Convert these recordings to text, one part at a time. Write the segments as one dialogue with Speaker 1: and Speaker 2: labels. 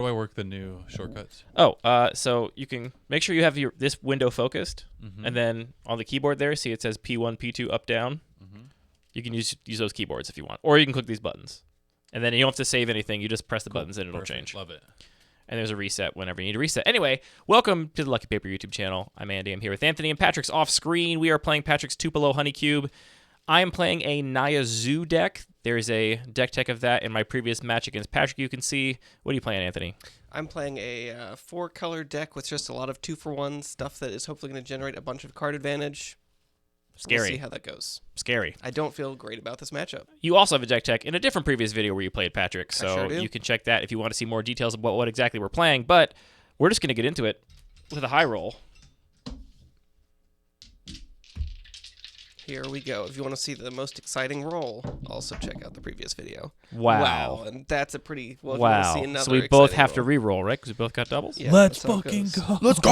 Speaker 1: How do I work the new shortcuts?
Speaker 2: Oh, so you can make sure you have this window focused,
Speaker 1: Mm-hmm.
Speaker 2: and then on the keyboard there, see it says P1, P2, up, down.
Speaker 1: Mm-hmm.
Speaker 2: You can use those keyboards if you want, or you can click these buttons, and then you don't have to save anything. You just press the buttons and it'll change.
Speaker 1: Love it.
Speaker 2: And there's a reset whenever you need to reset. Anyway, welcome to the Lucky Paper YouTube channel. I'm Andy. I'm here with Anthony, and Patrick's off screen. We are playing Patrick's Tupelo Honeycube. I am playing a Naya Zoo deck. There's a deck tech of that in my previous match against Patrick. You can see. What are you playing, Anthony?
Speaker 3: I'm playing a 4-color deck with just a lot of 2-for-1 stuff that is hopefully going to generate a bunch of card advantage.
Speaker 2: Scary.
Speaker 3: We'll see how that goes.
Speaker 2: Scary.
Speaker 3: I don't feel great about this matchup.
Speaker 2: You also have a deck tech in a different previous video where you played Patrick, so
Speaker 3: sure do.
Speaker 2: you can check that if you want to see more details about what exactly we're playing. But we're just going to get into it with a high roll.
Speaker 3: Here we go. If you want to see the most exciting roll, also check out the previous video.
Speaker 2: Wow.
Speaker 3: And that's a pretty... Well, if you
Speaker 2: Wow.
Speaker 3: want to see another
Speaker 2: So we both
Speaker 3: exciting
Speaker 2: have to
Speaker 3: roll.
Speaker 2: re-roll, right? Because we both got doubles?
Speaker 3: Yeah,
Speaker 1: Let's
Speaker 3: that's how it
Speaker 1: fucking
Speaker 3: goes.
Speaker 1: go.
Speaker 2: Let's go!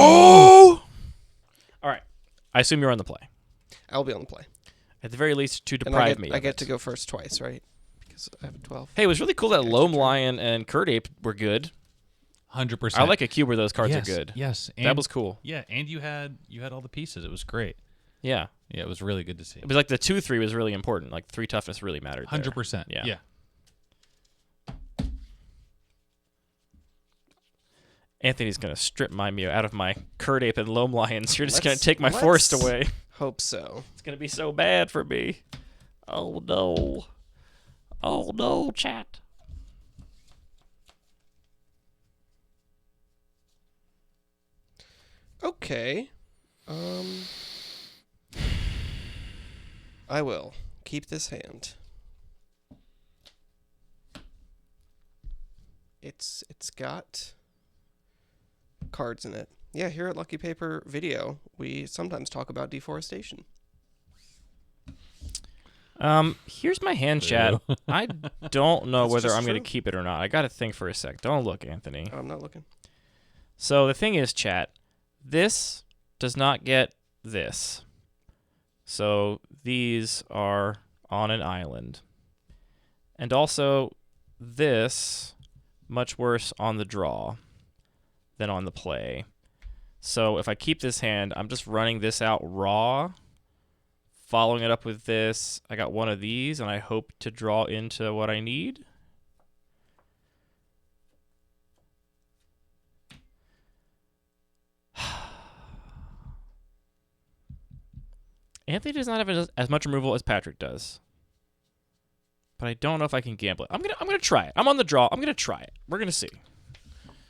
Speaker 2: All right. I assume you're on the play.
Speaker 3: I'll be on the play.
Speaker 2: At the very least, to
Speaker 3: And
Speaker 2: deprive me
Speaker 3: I
Speaker 2: of
Speaker 3: get
Speaker 2: it.
Speaker 3: to go first twice, right? Because I have a 12.
Speaker 2: Hey, it was really cool that
Speaker 3: Extra
Speaker 2: Loam
Speaker 3: turn.
Speaker 2: Lion and Kurt Ape were good.
Speaker 1: 100%.
Speaker 2: I like a cube where those cards
Speaker 1: yes,
Speaker 2: are good.
Speaker 1: Yes. And,
Speaker 2: That was cool.
Speaker 1: Yeah, and you had all the pieces. It was great.
Speaker 2: Yeah.
Speaker 1: Yeah, it was really good to see.
Speaker 2: It was like the 2-3 was really important. Like 3 toughness really mattered.
Speaker 1: 100%.
Speaker 2: Yeah.
Speaker 1: Yeah.
Speaker 2: Anthony's going to strip my Mew out of my Kurt Ape and Loam Lions. You're just going to
Speaker 3: Let's-
Speaker 2: take my forest
Speaker 3: let's-
Speaker 2: away.
Speaker 3: Hope so.
Speaker 2: It's going to be so bad for me. Oh, no. Oh, no, chat.
Speaker 3: Okay. I will keep this hand. It's got cards in it. Yeah, here at Lucky Paper Video, we sometimes talk about deforestation.
Speaker 2: Here's my hand, chat. I don't know
Speaker 3: That's
Speaker 2: whether
Speaker 3: just
Speaker 2: I'm going to
Speaker 3: true.
Speaker 2: keep it or not. I got to think for a sec. Don't look, Anthony.
Speaker 3: I'm not looking.
Speaker 2: So the thing is, chat, this does not get this. So these are on an island. And also, this, much worse on the draw than on the play. So if I keep this hand, I'm just running this out raw, following it up with this. I got one of these, and I hope to draw into what I need. Anthony does not have as much removal as Patrick does. But I don't know if I can gamble it. I'm gonna try it. I'm on the draw. I'm gonna try it. We're gonna see.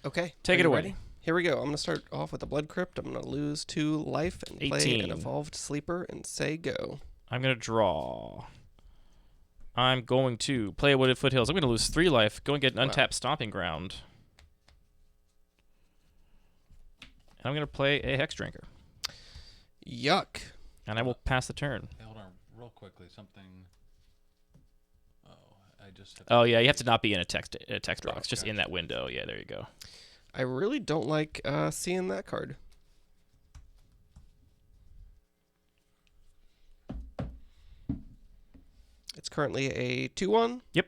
Speaker 3: Okay.
Speaker 2: Take
Speaker 3: are
Speaker 2: it
Speaker 3: you
Speaker 2: away.
Speaker 3: ready? Here we go. I'm going to start off with a Blood Crypt. I'm going to lose 2 life and play
Speaker 2: 18.
Speaker 3: an Evolved Sleeper and say go.
Speaker 2: I'm gonna draw. I'm going to play a Wooded Foothills. I'm gonna lose 3 life. Go and get an
Speaker 3: Wow.
Speaker 2: untapped Stomping Ground. And I'm gonna play a Hex Drinker.
Speaker 3: Yuck.
Speaker 2: And I will pass the turn.
Speaker 1: Hey, hold on, real quickly. Something. Oh, I just. Have
Speaker 2: Oh yeah, you have to not be in a text
Speaker 1: Oh,
Speaker 2: box, just in
Speaker 1: gotcha.
Speaker 2: that window. Yeah, there you go.
Speaker 3: I really don't like seeing that card. It's currently a 2-1.
Speaker 2: Yep.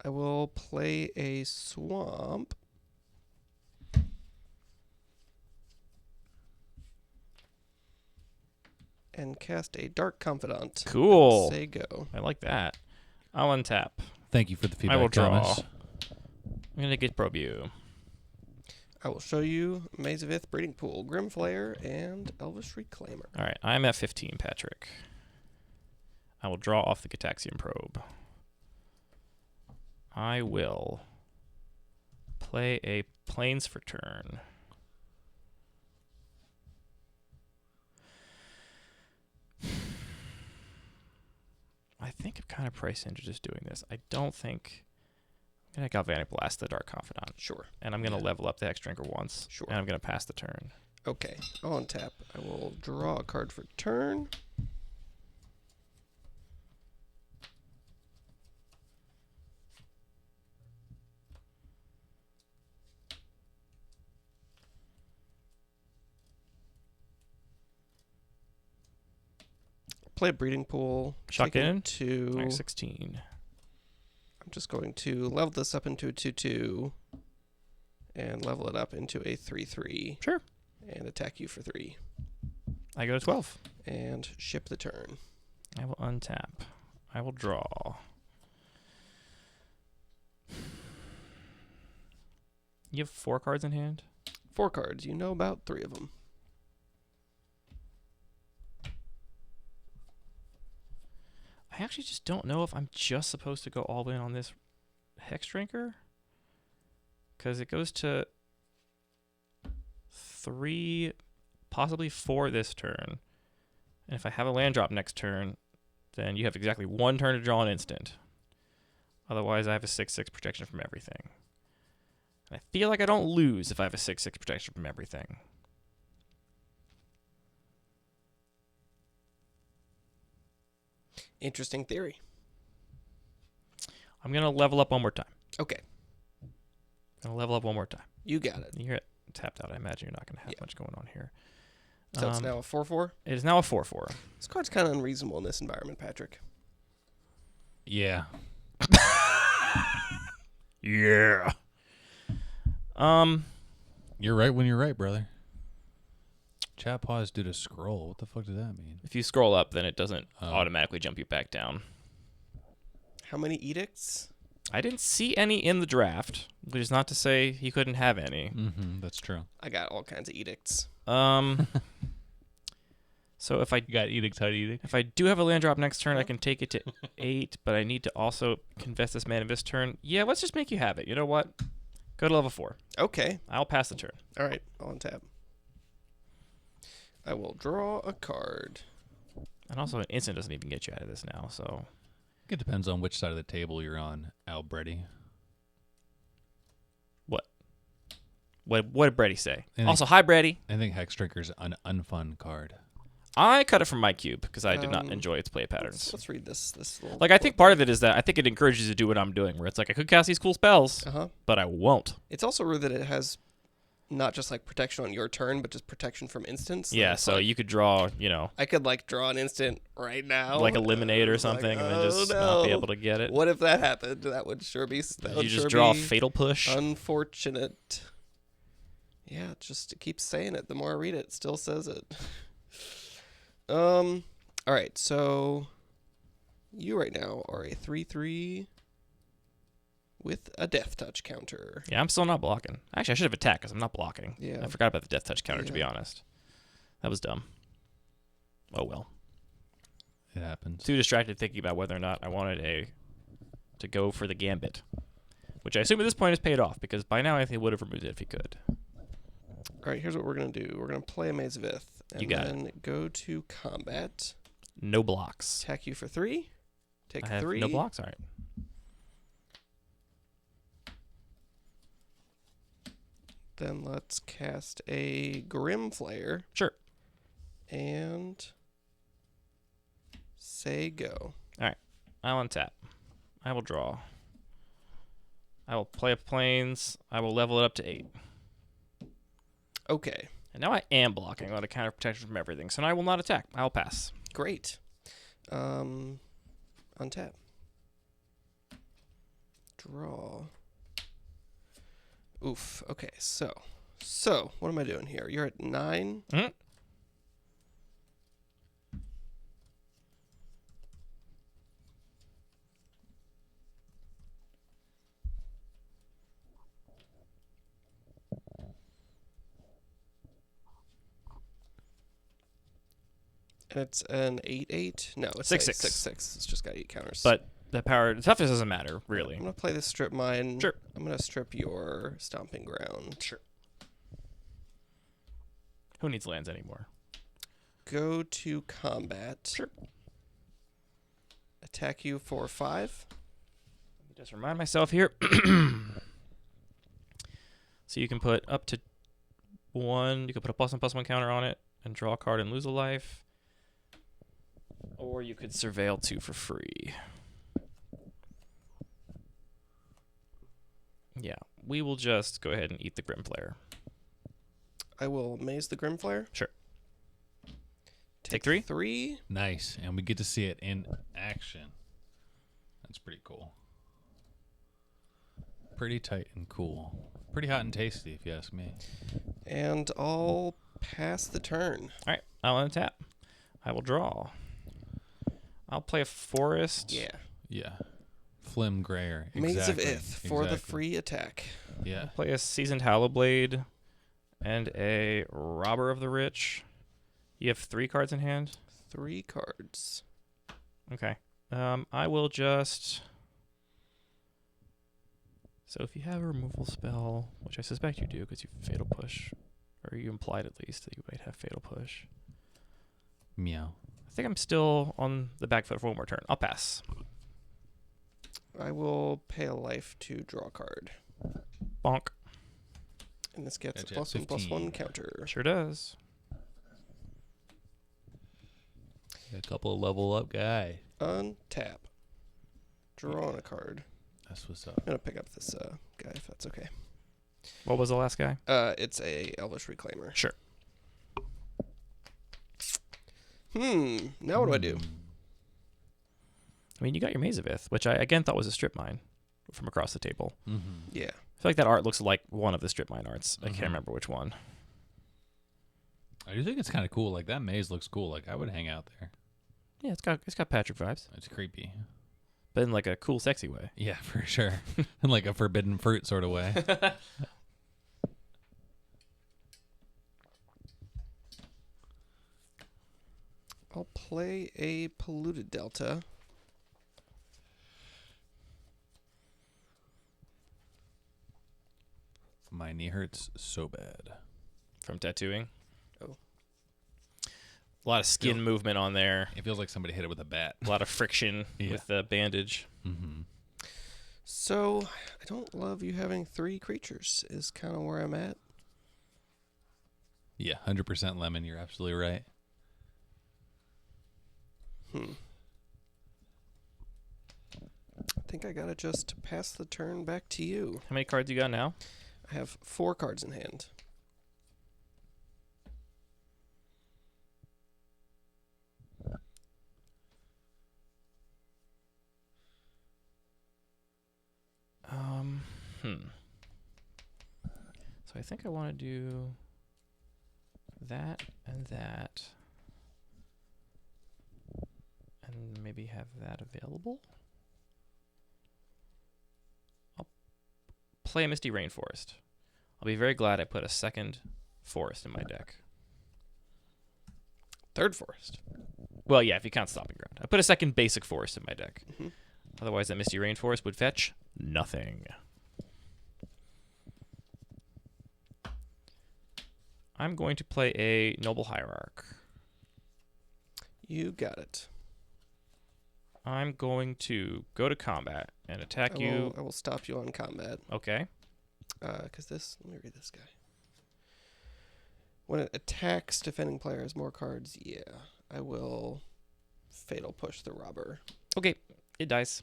Speaker 3: I will play a Swamp. And cast a Dark Confidant.
Speaker 2: Cool.
Speaker 3: Say go.
Speaker 2: I like that. I'll untap.
Speaker 1: Thank you for the feedback.
Speaker 2: I will draw.
Speaker 1: Thomas.
Speaker 2: I'm gonna get Probe you.
Speaker 3: I will show you Maze of Ith, Breeding Pool, Grim Flayer, and Elvish Reclaimer.
Speaker 2: All right, I'm at 15, Patrick. I will draw off the Gataxian Probe. I will play a Plains for turn. I think I'm kind of priced into just doing this. I don't think... I'm going to Galvanic Blast the Dark Confidant.
Speaker 3: Sure.
Speaker 2: And I'm going to
Speaker 1: Yeah.
Speaker 2: level up the Hex Drinker once.
Speaker 3: Sure.
Speaker 2: And I'm going to pass the turn.
Speaker 3: Okay, I'll untap. I will draw a card for turn. Play a breeding pool.
Speaker 2: Chuck
Speaker 3: taking
Speaker 2: in?
Speaker 3: two.
Speaker 2: Alright, 16.
Speaker 3: I'm just going to level this up into a 2/2 and level it up into a 3/3.
Speaker 2: Sure.
Speaker 3: And attack you for 3.
Speaker 2: I go to 12.
Speaker 3: And ship the turn.
Speaker 2: I will untap. I will draw. You have 4 cards in hand?
Speaker 3: 4 cards. You know about 3 of them.
Speaker 2: I actually just don't know if I'm just supposed to go all in on this Hex Drinker. Because it goes to 3, possibly 4 this turn. And if I have a land drop next turn, then you have exactly 1 turn to draw an instant. Otherwise, I have a 6/6 protection from everything. And I feel like I don't lose if I have a 6/6 protection from everything.
Speaker 3: Interesting theory.
Speaker 2: I'm going to level up one more time.
Speaker 3: Okay.
Speaker 2: I'm going to level up one more time.
Speaker 3: You got it.
Speaker 2: You hear it tapped out. I imagine you're not going to have much going on here.
Speaker 3: So it's now a 4/4?
Speaker 2: It is now a 4/4.
Speaker 3: This card's kind of unreasonable in this environment, Patrick.
Speaker 1: Yeah.
Speaker 2: Yeah.
Speaker 1: You're right when you're right, brother. Chat pause due to scroll. What the fuck does that mean?
Speaker 2: If you scroll up, then it doesn't automatically jump you back down.
Speaker 3: How many edicts?
Speaker 2: I didn't see any in the draft, which is not to say he couldn't have any.
Speaker 1: Mm-hmm, that's true.
Speaker 3: I got all kinds of edicts.
Speaker 2: So if I
Speaker 1: got edict, hide edict.
Speaker 2: If I do have a land drop next turn, I can take it to 8, but I need to also invest this mana this turn. Yeah, let's just make you have it. You know what? Go to level 4.
Speaker 3: Okay.
Speaker 2: I'll pass the turn.
Speaker 3: All right. I'll untap. I will draw a card.
Speaker 2: And also, an instant doesn't even get you out of this now, so...
Speaker 1: It depends on which side of the table you're on, Albretti.
Speaker 2: What? What did Brady say?
Speaker 1: I think-
Speaker 2: Also, hi, Brady.
Speaker 1: I think Hex Drinker's an unfun card.
Speaker 2: I cut it from my cube because I did not enjoy its play patterns.
Speaker 3: Let's read this little...
Speaker 2: Like, I think part of it is that I think it encourages you to do what I'm doing, where it's like, I could cast these cool spells, but I won't.
Speaker 3: It's also rude that it has not just, like, protection on your turn, but just protection from instants.
Speaker 2: Yeah, so you could draw, you know...
Speaker 3: I could, like, draw an instant right now.
Speaker 2: Like eliminate or something, and then just not be able to get it.
Speaker 3: What if that happened? That would sure be...
Speaker 2: You just draw a Fatal Push?
Speaker 3: Unfortunate. Yeah, it just keeps saying it. The more I read it, it still says it. All right, so you right now are a 3/3 with a death touch counter.
Speaker 2: Yeah, I'm still not blocking. Actually, I should have attacked because I'm not blocking.
Speaker 3: Yeah.
Speaker 2: I forgot about the death touch counter, to be honest. That was dumb. Oh, well.
Speaker 1: It happens.
Speaker 2: Too distracted thinking about whether or not I wanted to go for the gambit, which I assume at this point has paid off because by now I think he would have removed it if he could.
Speaker 3: All right, here's what we're going to do. We're going to play a Maze of Ith. And
Speaker 2: You got
Speaker 3: then go to combat.
Speaker 2: No blocks.
Speaker 3: Attack you for 3. Take
Speaker 2: I have
Speaker 3: 3.
Speaker 2: no blocks? All right.
Speaker 3: Then let's cast a Grim Flare.
Speaker 2: Sure.
Speaker 3: And say go.
Speaker 2: All right. I'll untap. I will draw. I will play up planes. I will level it up to 8.
Speaker 3: Okay.
Speaker 2: And now I am blocking. I'm going to counter protection from everything. So now I will not attack. I'll pass.
Speaker 3: Great. Untap. Draw. Oof. Okay, so what am I doing here? You're at 9.
Speaker 2: Mm-hmm.
Speaker 3: And it's an 8/8? No, it's
Speaker 2: 6/6.
Speaker 3: 6/6. It's just got 8 counters.
Speaker 2: But the toughness doesn't matter, really.
Speaker 3: I'm going to play this strip mine.
Speaker 2: Sure.
Speaker 3: I'm going to strip your stomping ground.
Speaker 2: Sure. Who needs lands anymore?
Speaker 3: Go to combat.
Speaker 2: Sure.
Speaker 3: Attack you for 5.
Speaker 2: Let me just remind myself here. So you can put up to 1. You can put a +1/+1 counter on it and draw a card and lose a life. Or you could surveil 2 for free. Yeah, we will just go ahead and eat the Grim Flare.
Speaker 3: I will maze the Grim Flare.
Speaker 2: Sure.
Speaker 3: Take
Speaker 2: 3?
Speaker 3: 3.
Speaker 1: Nice, and we get to see it in action. That's pretty cool. Pretty tight and cool. Pretty hot and tasty, if you ask me.
Speaker 3: And I'll pass the turn.
Speaker 2: All right, I'll untap. I will draw. I'll play a forest.
Speaker 3: Yeah.
Speaker 1: Yeah. Flim Grayer.
Speaker 3: Maze of
Speaker 1: Exactly.
Speaker 3: Ith for the
Speaker 1: Exactly.
Speaker 3: free attack.
Speaker 1: Yeah.
Speaker 2: Play a Seasoned Hallowblade and a Robber of the Rich. You have 3 cards in hand?
Speaker 3: 3 cards.
Speaker 2: Okay. I will just... So if you have a removal spell, which I suspect you do because you Fatal Push, or you implied at least that you might have Fatal Push.
Speaker 1: Meow.
Speaker 2: I think I'm still on the back foot for one more turn. I'll pass.
Speaker 3: I will pay a life to draw a card.
Speaker 2: Bonk.
Speaker 3: And this gets
Speaker 1: Gotcha.
Speaker 3: a +1/+1
Speaker 1: 15.
Speaker 3: counter.
Speaker 2: Sure does.
Speaker 1: A couple of level up guy.
Speaker 3: Untap. Draw on a card.
Speaker 1: That's what's up.
Speaker 3: I'm going to pick up this guy if that's okay.
Speaker 2: What was the last guy?
Speaker 3: It's a Elvish Reclaimer.
Speaker 2: Sure.
Speaker 3: Now what do I do?
Speaker 2: I mean, you got your Maze of Ith, which I again thought was a strip mine from across the table.
Speaker 1: Mm-hmm.
Speaker 3: Yeah.
Speaker 2: I feel like that art looks like one of the strip mine arts. I
Speaker 1: Mhm.
Speaker 2: can't remember which one.
Speaker 1: I do think it's kind of cool. Like, that maze looks cool. Like, I would hang out there.
Speaker 2: Yeah, it's got Patrick vibes,
Speaker 1: It's creepy.
Speaker 2: but in like a cool, sexy way.
Speaker 1: Yeah, for sure. In like a forbidden fruit sort of way.
Speaker 3: I'll play a Polluted Delta.
Speaker 1: My knee hurts so bad.
Speaker 2: From tattooing.
Speaker 3: Oh.
Speaker 2: A lot of skin movement on there.
Speaker 1: It feels like somebody hit it with a bat.
Speaker 2: A lot of friction
Speaker 1: Yeah.
Speaker 2: with the bandage.
Speaker 1: Mm-hmm.
Speaker 3: So, I don't love you having 3 creatures, is kind of where I'm at.
Speaker 1: Yeah, 100% lemon. You're absolutely right.
Speaker 3: I think I gotta just pass the turn back to you.
Speaker 2: How many cards you got now?
Speaker 3: I have 4 cards in hand.
Speaker 2: So I think I want to do that and that. And maybe have that available. I'll play a Misty Rainforest. I'll be very glad I put a second forest in my deck.
Speaker 3: 3rd forest.
Speaker 2: Well, yeah, if you count Stomping Ground. I put a second basic forest in my deck.
Speaker 3: Mhm.
Speaker 2: Otherwise, that Misty Rainforest would fetch nothing. I'm going to play a Noble Hierarch.
Speaker 3: You got it.
Speaker 2: I'm going to go to combat and attack you.
Speaker 3: I will stop you on combat.
Speaker 2: Okay.
Speaker 3: Because this... Let me read this guy. When it attacks defending player has more cards, yeah. I will Fatal Push the Robber.
Speaker 2: Okay. It dies.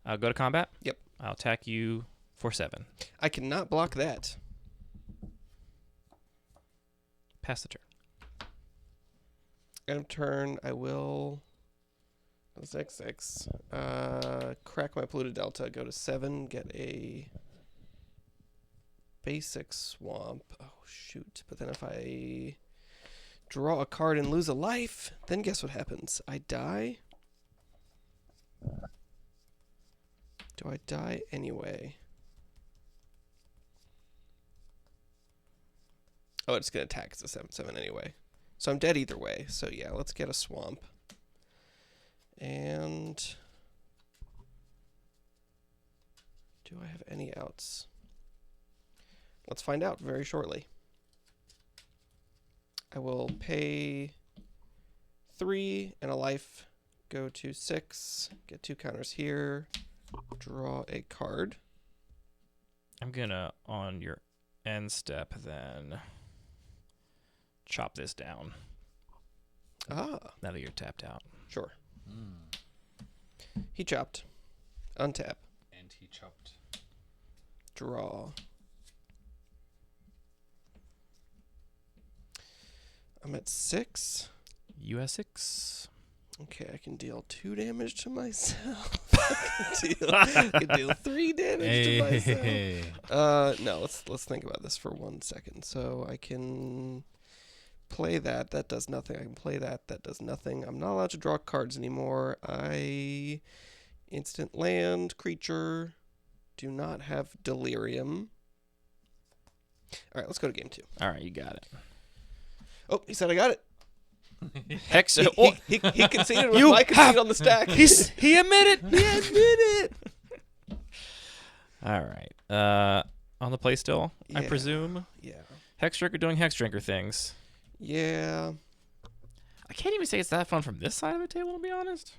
Speaker 2: I'll go to combat.
Speaker 3: Yep.
Speaker 2: I'll attack you for 7.
Speaker 3: I cannot block that.
Speaker 2: Pass the turn.
Speaker 3: End of turn, I will... 6/6. Crack my Polluted Delta, go to 7, get a basic swamp. Oh, shoot. But then if I draw a card and lose a life, then guess what happens? I die? Do I die anyway? Oh, it's going to attack. It's a 7/7 anyway. So I'm dead either way. So yeah, let's get a swamp. And do I have any outs? Let's find out very shortly. I will pay 3 and a life, go to 6, get 2 counters here, draw a card.
Speaker 2: I'm going to, on your end step, then chop this down.
Speaker 3: Ah,
Speaker 2: Now that you're tapped out.
Speaker 3: sure. He chopped. Untap.
Speaker 1: And he chopped.
Speaker 3: Draw. I'm at 6.
Speaker 2: US 6.
Speaker 3: Okay, I can deal 2 damage to myself. I can deal 3 damage to myself.
Speaker 1: Hey.
Speaker 3: No, let's think about this for 1 second. So I can play that. That does nothing. I can play that. That does nothing. I'm not allowed to draw cards anymore. I instant land creature. Do not have delirium. All right, let's go to game 2.
Speaker 2: All right, you got it.
Speaker 3: Oh, he said I got it.
Speaker 2: Hex.
Speaker 3: He conceded with my concede on the stack.
Speaker 2: He admitted.
Speaker 3: He admitted.
Speaker 2: All right. On the play still, I
Speaker 3: Yeah.
Speaker 2: presume.
Speaker 3: Yeah.
Speaker 2: Hex Drinker doing Hex Drinker things.
Speaker 3: Yeah.
Speaker 2: I can't even say it's that fun from this side of the table, to be honest.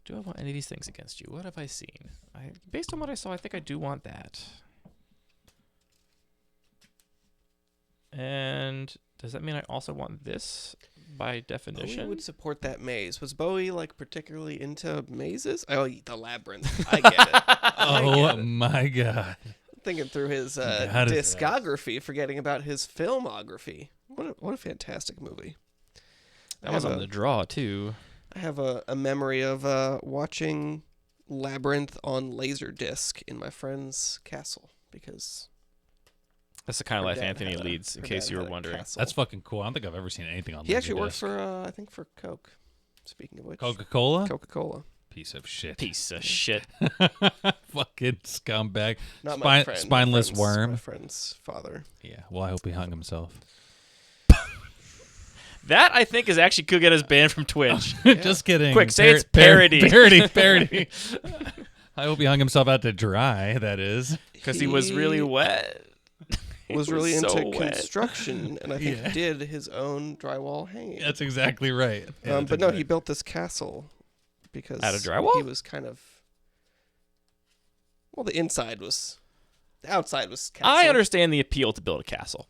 Speaker 2: Do I want any of these things against you? What have I seen? Based on what I saw, I think I do want that. And does that mean I also want this by definition?
Speaker 3: Bowie would support that maze. Was Bowie like particularly into mazes? Oh, the labyrinth. I get it.
Speaker 1: Oh my god.
Speaker 3: Thinking through his
Speaker 1: God, is
Speaker 3: discography, forgetting about his filmography. What a fantastic movie.
Speaker 2: That was on the draw, too.
Speaker 3: I have a memory of watching Labyrinth on Laserdisc in my friend's castle because
Speaker 2: That's the kind of
Speaker 3: her
Speaker 2: life
Speaker 3: dad
Speaker 2: Anthony
Speaker 3: had a-
Speaker 2: leads, in
Speaker 3: her
Speaker 2: case
Speaker 3: dad
Speaker 2: you were
Speaker 3: had a
Speaker 2: wondering.
Speaker 3: castle.
Speaker 1: That's fucking cool. I don't think I've ever seen anything on
Speaker 3: He actually worked
Speaker 1: Laserdisc.
Speaker 3: for I think for Coke. Speaking of which,
Speaker 1: Coca-Cola?
Speaker 3: Coca-Cola.
Speaker 1: Piece of shit.
Speaker 2: Piece of shit.
Speaker 1: Fucking scumbag.
Speaker 3: Not my friend. my
Speaker 1: Spineless
Speaker 3: friend's-
Speaker 1: worm.
Speaker 3: My friend's father.
Speaker 1: Yeah, well, I hope he hung himself.
Speaker 2: That, I think, is actually could get us banned from Twitch.
Speaker 1: Just kidding.
Speaker 2: Quick, say it's parody.
Speaker 1: Parody. I hope he hung himself out to dry, that is.
Speaker 2: Because he was really wet.
Speaker 3: Was really
Speaker 2: so
Speaker 3: into
Speaker 2: wet.
Speaker 3: construction, and I think
Speaker 1: Yeah.
Speaker 3: did his own drywall hanging.
Speaker 1: That's exactly right. Yeah,
Speaker 3: But no, he built this castle because
Speaker 2: Out of drywall?
Speaker 3: He was kind of the outside was castle.
Speaker 2: I understand the appeal to build a castle.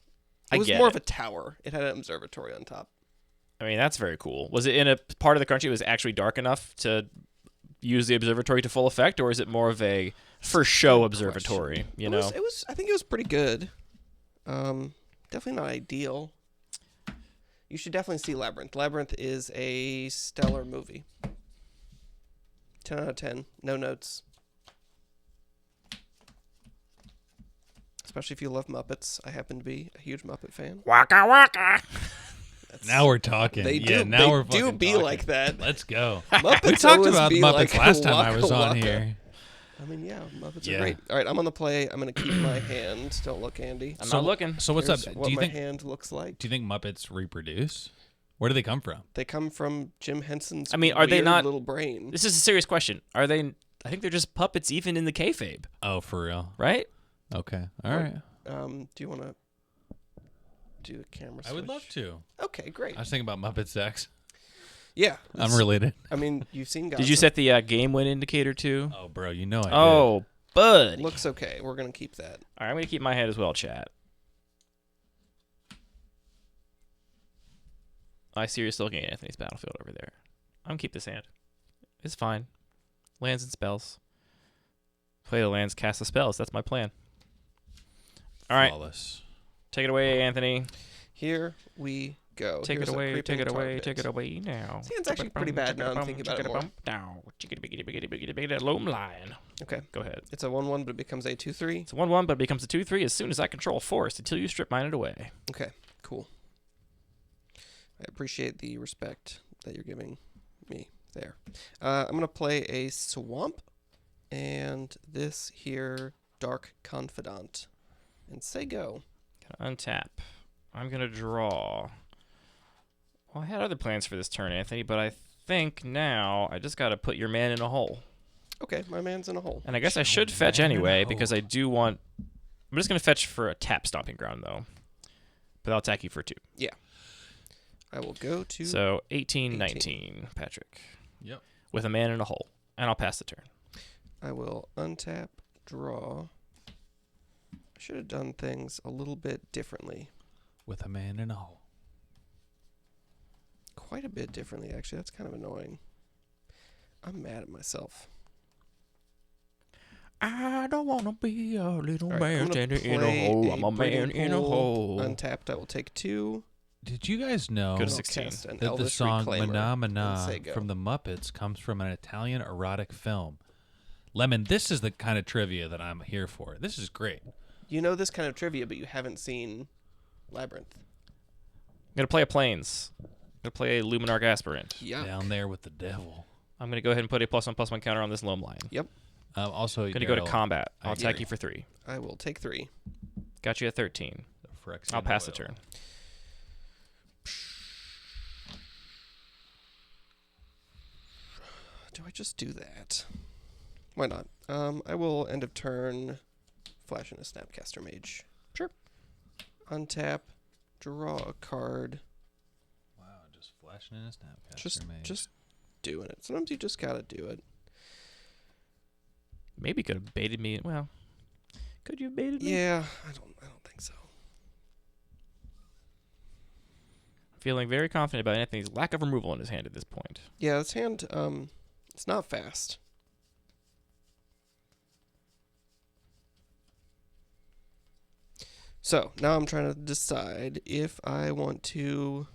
Speaker 3: It was
Speaker 2: I get
Speaker 3: more
Speaker 2: it.
Speaker 3: of a tower. It had an observatory on top.
Speaker 2: I mean, that's very cool. Was it in a part of the country that was actually dark enough to use the observatory to full effect, or is it more of a for show observatory? You
Speaker 3: It
Speaker 2: know,
Speaker 3: was. I think it was pretty good. Definitely not ideal. You should definitely see Labyrinth. Labyrinth is a stellar movie. 10 out of 10. No notes. Especially if you love Muppets. I happen to be a huge Muppet fan.
Speaker 2: waka waka.
Speaker 1: Now we're talking.
Speaker 3: They
Speaker 1: yeah,
Speaker 3: do.
Speaker 1: now
Speaker 3: They
Speaker 1: we're
Speaker 3: do
Speaker 1: fucking
Speaker 3: be
Speaker 1: talking.
Speaker 3: like that.
Speaker 1: Let's go.
Speaker 3: Muppets
Speaker 1: We talked
Speaker 3: always
Speaker 1: about
Speaker 3: be
Speaker 1: Muppets
Speaker 3: like
Speaker 1: last time I
Speaker 3: waka
Speaker 1: was on
Speaker 3: waka.
Speaker 1: here.
Speaker 3: I mean, yeah, Muppets
Speaker 1: Yeah.
Speaker 3: are great. All right, I'm on the play. I'm gonna keep my hand. Don't look, Andy.
Speaker 2: I'm
Speaker 1: So-
Speaker 2: not looking.
Speaker 1: So what's
Speaker 3: Here's
Speaker 1: up?
Speaker 3: What
Speaker 1: Do you
Speaker 3: my
Speaker 1: think
Speaker 3: hand looks like.
Speaker 1: Do you think Muppets reproduce? Where do they come from?
Speaker 3: They come from Jim Henson's.
Speaker 2: I mean, are they
Speaker 3: weird
Speaker 2: not-
Speaker 3: little brain?
Speaker 2: This is a serious question. Are they? I think they're just puppets, even in the kayfabe,
Speaker 1: Oh, for real?
Speaker 2: right?
Speaker 1: Okay. All right.
Speaker 3: Do you want to do a camera switch?
Speaker 1: I would love to.
Speaker 3: Okay, great.
Speaker 1: I was thinking about Muppet sex.
Speaker 3: Yeah, it's-
Speaker 1: Unrelated.
Speaker 3: I mean, you've seen.
Speaker 2: Did you
Speaker 3: Gossip.
Speaker 2: set the game win indicator too?
Speaker 1: Oh, bro, you know I did.
Speaker 2: Oh, buddy.
Speaker 3: Looks okay. We're gonna keep that.
Speaker 2: All right, I'm gonna keep my hand as well, chat. I see you're still looking at Anthony's battlefield over there. I'm gonna keep this hand. It's fine. Lands and spells. Play the lands, cast the spells. That's my plan. All right,
Speaker 1: Flawless.
Speaker 2: take it away, Anthony.
Speaker 3: Here we go.
Speaker 2: Take
Speaker 3: Here's
Speaker 2: it
Speaker 3: a
Speaker 2: away.
Speaker 3: creeping
Speaker 2: Take it away.
Speaker 3: target.
Speaker 2: Take it away now.
Speaker 3: This hand's actually pretty bad now I'm thinking about it more.
Speaker 2: That loam line.
Speaker 3: Okay,
Speaker 2: Go ahead.
Speaker 3: it's a 1/1, but it becomes a 2/3.
Speaker 2: It's a 1/1, but it becomes a 2/3 as soon as I control forest until you strip mine it away.
Speaker 3: Okay, cool. I appreciate the respect that you're giving me there. I'm gonna play a swamp, and this here Dark Confidant, and say go.
Speaker 2: Gonna untap. I'm gonna draw. Well, I had other plans for this turn, Anthony, but I think now I just gotta put your man in a hole.
Speaker 3: Okay, my man's in a hole.
Speaker 2: And I guess I should fetch
Speaker 1: man in a
Speaker 2: anyway
Speaker 1: hole.
Speaker 2: because I do want. I'm just gonna fetch for a tap stomping ground though, but I'll attack you for 2.
Speaker 3: I will go to.
Speaker 2: So 18, 19, Patrick,
Speaker 1: Yep.
Speaker 2: with a man in a hole, and I'll pass the turn.
Speaker 3: I will untap, draw. I should have done things a little bit differently.
Speaker 1: With a man in a hole.
Speaker 3: Quite a bit differently, actually. That's kind of annoying. I'm mad at myself.
Speaker 2: I don't wanna be a little
Speaker 3: All right, I'm
Speaker 2: man
Speaker 3: gonna
Speaker 2: standing in
Speaker 3: play
Speaker 2: a hole. I'm a
Speaker 3: Breeding
Speaker 2: man in a
Speaker 3: Pool.
Speaker 2: hole.
Speaker 3: Untapped, I will take 2.
Speaker 1: Did you guys know
Speaker 2: Go to
Speaker 3: I'll
Speaker 2: 16.
Speaker 3: cast an
Speaker 1: that the
Speaker 3: Elvis
Speaker 1: song
Speaker 3: Reclaimer
Speaker 1: Mana
Speaker 3: and
Speaker 1: Mana
Speaker 3: say go.
Speaker 1: from the Muppets comes from an Italian erotic film? Lemon, this is the kind of trivia that I'm here for. This is great.
Speaker 3: You know this kind of trivia, but you haven't seen Labyrinth.
Speaker 2: I'm going to play a Plains. I'm going to play a Luminarch Aspirant.
Speaker 3: Yeah.
Speaker 1: Down there with the devil.
Speaker 2: I'm going to go ahead and put a +1/+1 counter on this loam line.
Speaker 3: Yep.
Speaker 1: Also,
Speaker 2: Going to go to
Speaker 1: Daryl,
Speaker 2: combat. I'll
Speaker 1: I
Speaker 2: attack
Speaker 1: agree.
Speaker 2: you for 3.
Speaker 3: I will take 3.
Speaker 2: Got you at 13.
Speaker 1: the Phyrexian
Speaker 2: I'll pass the
Speaker 1: oil.
Speaker 2: turn.
Speaker 3: Do I just do that? Why not? I will end of turn flash in a Snapcaster Mage.
Speaker 2: Sure.
Speaker 3: Untap, draw a card.
Speaker 1: Wow, just flashing in a Snapcaster Mage.
Speaker 3: Just doing it. Sometimes you just gotta do it.
Speaker 2: Maybe could have baited me. Well, could you have baited me?
Speaker 3: Yeah, I don't think so.
Speaker 2: Feeling very confident about Anthony's lack of removal in his hand at this point.
Speaker 3: Yeah, this hand, it's not fast. So now I'm trying to decide if I want to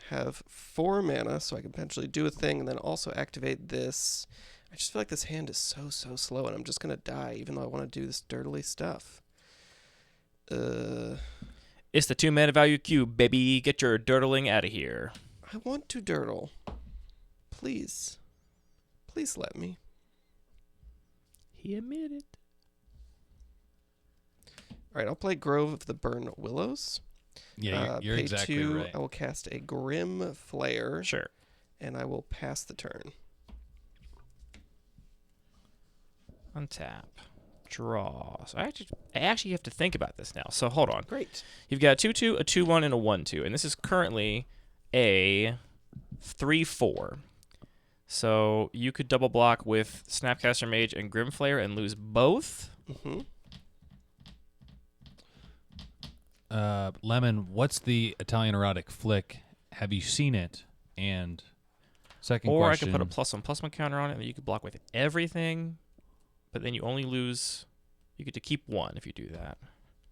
Speaker 3: have 4 mana so I can potentially do a thing and then also activate this. I just feel like this hand is so slow and I'm just going to die even though I want to do this dirtily stuff.
Speaker 2: It's the 2 mana value cube, baby. Get your dirtling out of here.
Speaker 3: I want to dirtle. Please. Please let me.
Speaker 2: He admitted.
Speaker 3: All right, I'll play Grove of the Burnt Willows.
Speaker 1: Yeah, you're
Speaker 3: pay
Speaker 1: exactly
Speaker 3: 2,
Speaker 1: right.
Speaker 3: I will cast a Grim Flare,
Speaker 2: Sure.
Speaker 3: and I will pass the turn.
Speaker 2: Untap. Draw. So I actually have to think about this now. So hold on.
Speaker 3: Great.
Speaker 2: You've got a 2/2, a 2/1, and a 1/2, and this is currently a 3/4. So you could double block with Snapcaster Mage and Grimflare and lose both.
Speaker 3: Mm-hmm.
Speaker 1: Lemon, what's the Italian erotic flick? Have you seen it? And second
Speaker 2: Or
Speaker 1: question.
Speaker 2: I could put a +1/+1 counter on it, and you could block with everything, but then you only lose. You get to keep 1 if you do that.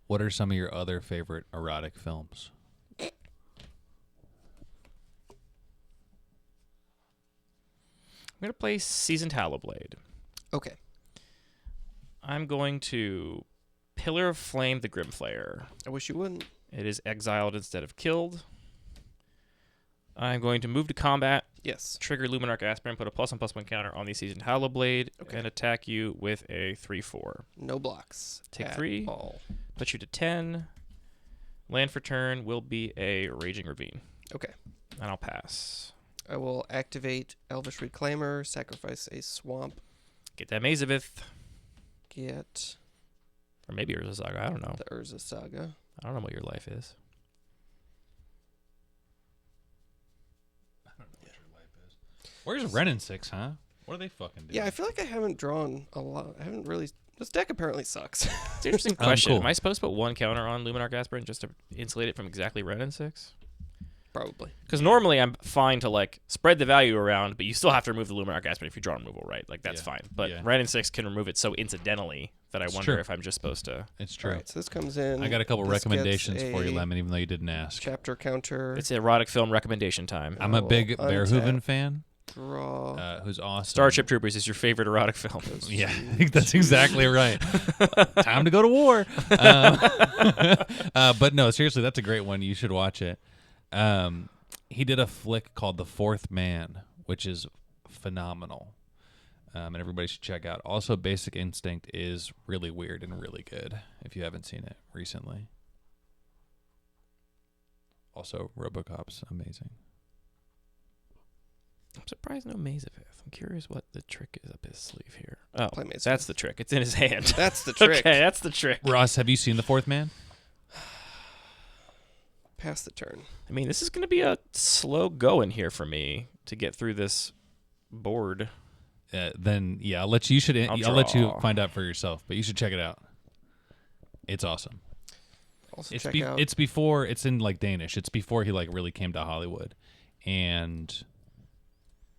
Speaker 1: What are some of your other favorite erotic films?
Speaker 2: I'm going to play Seasoned Hallowblade.
Speaker 3: Okay.
Speaker 2: I'm going to Pillar of Flame the Grimflare.
Speaker 3: I wish you wouldn't.
Speaker 2: It is exiled instead of killed. I'm going to move to combat,
Speaker 3: Yes.
Speaker 2: trigger Luminarch Aspirant, put a +1/+1 counter on the Seasoned Hallowblade,
Speaker 3: Okay.
Speaker 2: and attack you with a 3/4.
Speaker 3: No blocks.
Speaker 2: Take
Speaker 3: at
Speaker 2: 3.
Speaker 3: all.
Speaker 2: Put you to 10. Land for turn will be a Raging Ravine.
Speaker 3: Okay.
Speaker 2: And I'll pass.
Speaker 3: I will activate Elvish Reclaimer, sacrifice a swamp,
Speaker 2: Get that Mazavith.
Speaker 3: get
Speaker 2: Or maybe Urza Saga. I don't know.
Speaker 3: the Urza Saga.
Speaker 2: I don't know what your life is.
Speaker 1: I don't know what your life is. Where's Ren and 6, huh? What are they fucking doing?
Speaker 3: Yeah, I feel like I haven't drawn a lot. I haven't really. This deck apparently sucks.
Speaker 2: It's an interesting question.
Speaker 1: Cool.
Speaker 2: Am I supposed to put 1 counter on Luminarch Aspirant just to insulate it from exactly Renin 6?
Speaker 3: Probably.
Speaker 2: Because normally I'm fine to like spread the value around, but you still have to remove the Luminarch Aspirant if you draw removal, right? Like that's
Speaker 1: Yeah.
Speaker 2: fine. But
Speaker 1: Yeah.
Speaker 2: Renin 6 can remove it so incidentally that I
Speaker 1: It's
Speaker 2: wonder
Speaker 1: true.
Speaker 2: if I'm just supposed to.
Speaker 1: It's
Speaker 3: All
Speaker 1: true.
Speaker 3: right, so this comes in.
Speaker 1: I got a couple
Speaker 3: This gets
Speaker 1: recommendations for you,
Speaker 3: a
Speaker 1: Lemon, even though you didn't ask.
Speaker 3: Chapter counter.
Speaker 2: It's erotic film recommendation time.
Speaker 1: I'm a
Speaker 3: Oh,
Speaker 1: big
Speaker 3: untap.
Speaker 1: Verhoeven fan,
Speaker 3: Draw.
Speaker 1: who's awesome.
Speaker 2: Starship Troopers is your favorite erotic film.
Speaker 1: Yeah, I think that's exactly right. Time to go to war. But no, seriously, that's a great one. You should watch it. He did a flick called The Fourth Man, which is phenomenal. And everybody should check out. Also, Basic Instinct is really weird and really good if you haven't seen it recently. Also, RoboCop's amazing.
Speaker 2: I'm surprised no Mazavith. I'm curious what the trick is up his sleeve here. Oh,
Speaker 3: Play Mazavith.
Speaker 2: that's the trick. It's in his hand.
Speaker 3: That's the trick.
Speaker 2: Okay, that's the trick.
Speaker 1: Ross, have you seen The Fourth Man?
Speaker 3: Pass the turn.
Speaker 2: I mean, this is going to be a slow going here for me to get through this board.
Speaker 1: Then yeah, I'll let you.
Speaker 2: I'll
Speaker 1: I'll let you
Speaker 2: draw.
Speaker 1: find out for yourself. But you should check it out. It's awesome.
Speaker 3: Also
Speaker 1: It's
Speaker 3: check out.
Speaker 1: it's before it's in like Danish. It's before he like really came to Hollywood, and